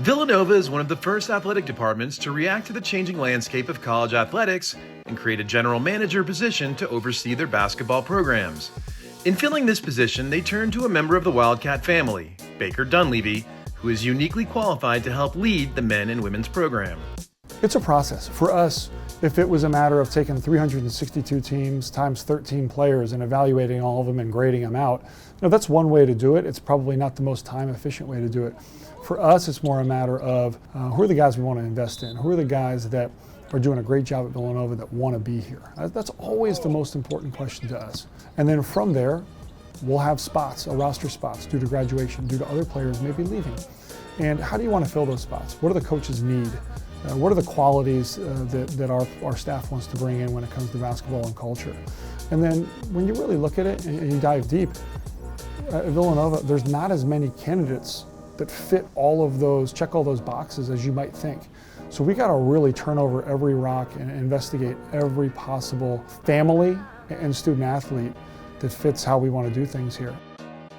Villanova is one of the first athletic departments to react to the changing landscape of college athletics and create a general manager position to oversee their basketball programs. In filling this position, they turned to a member of the Wildcat family, Baker Dunleavy, who is uniquely qualified to help lead the men and women's program. It's a process. For us, if it was a matter of taking 362 teams times 13 players and evaluating all of them and grading them out, that's one way to do it. It's probably not the most time-efficient way to do it. For us, it's more a matter of who are the guys we want to invest in? Who are the guys that are doing a great job at Villanova that want to be here? That's always the most important question to us. And then from there, we'll have spots, roster spots, due to graduation, due to other players maybe leaving. And how do you want to fill those spots? What do the coaches need? What are the qualities that our staff wants to bring in when it comes to basketball and culture? And then when you really look at it and you dive deep, at Villanova, there's not as many candidates that fit all of those, check all those boxes as you might think. So we got to really turn over every rock and investigate every possible family and student athlete that fits how we want to do things here.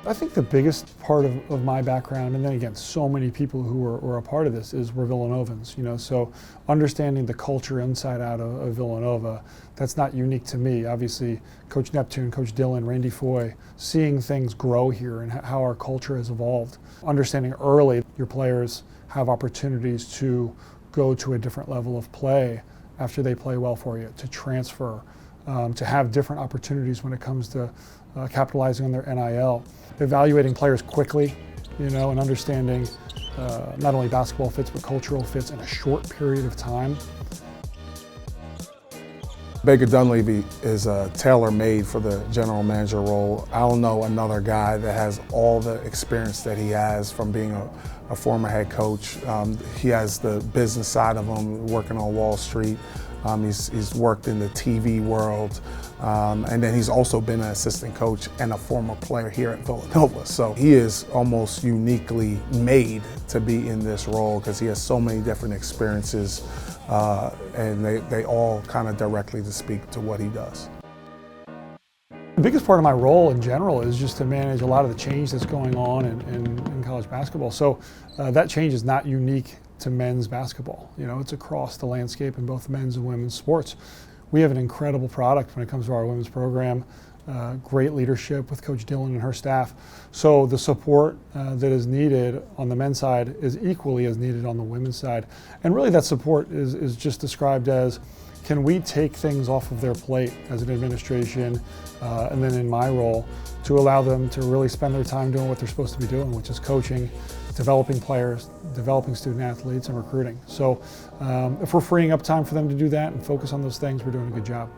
I think the biggest part of my background, and then again, so many people who are a part of this, is we're Villanovans, so understanding the culture inside out of Villanova, that's not unique to me. Obviously, Coach Neptune, Coach Dillon, Randy Foy, seeing things grow here and how our culture has evolved. Understanding early your players have opportunities to go to a different level of play after they play well for you, to transfer, to have different opportunities when it comes to capitalizing on their NIL. Evaluating players quickly, and understanding not only basketball fits but cultural fits in a short period of time. Baker Dunleavy is tailor-made for the general manager role. I don't know another guy that has all the experience that he has from being a former head coach. He has the business side of him, working on Wall Street. He's worked in the TV world, and then he's also been an assistant coach and a former player here at Villanova. So he is almost uniquely made to be in this role because he has so many different experiences, and they all kind of directly to speak to what he does. The biggest part of my role in general is just to manage a lot of the change that's going on in college basketball. So that change is not unique to men's basketball. It's across the landscape in both men's and women's sports. We have an incredible product when it comes to our women's program, great leadership with Coach Dillon and her staff. So the support that is needed on the men's side is equally as needed on the women's side. And really that support is just described as, can we take things off of their plate as an administration, and then in my role, to allow them to really spend their time doing what they're supposed to be doing, which is coaching, developing players, developing student athletes, and recruiting. So if we're freeing up time for them to do that and focus on those things, we're doing a good job.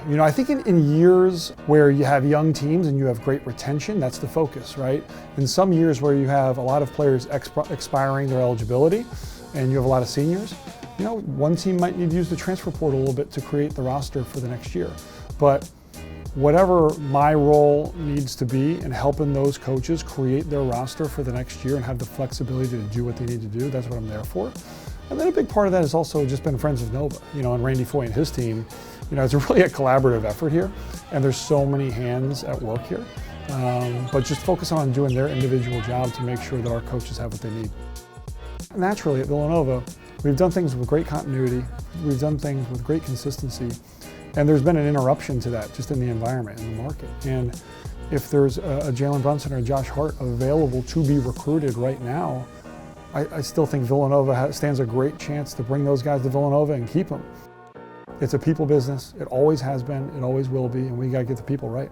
I think in years where you have young teams and you have great retention, that's the focus, right? In some years where you have a lot of players expiring their eligibility and you have a lot of seniors, one team might need to use the transfer portal a little bit to create the roster for the next year. But whatever my role needs to be in helping those coaches create their roster for the next year and have the flexibility to do what they need to do, that's what I'm there for. And then a big part of that has also just been friends of Nova, and Randy Foy and his team. It's really a collaborative effort here, and there's so many hands at work here. But just focus on doing their individual job to make sure that our coaches have what they need. Naturally, at Villanova, we've done things with great continuity, we've done things with great consistency, and there's been an interruption to that just in the environment, in the market. And if there's a Jalen Brunson or a Josh Hart available to be recruited right now, I still think Villanova stands a great chance to bring those guys to Villanova and keep them. It's a people business. It always has been, it always will be, and we got to get the people right.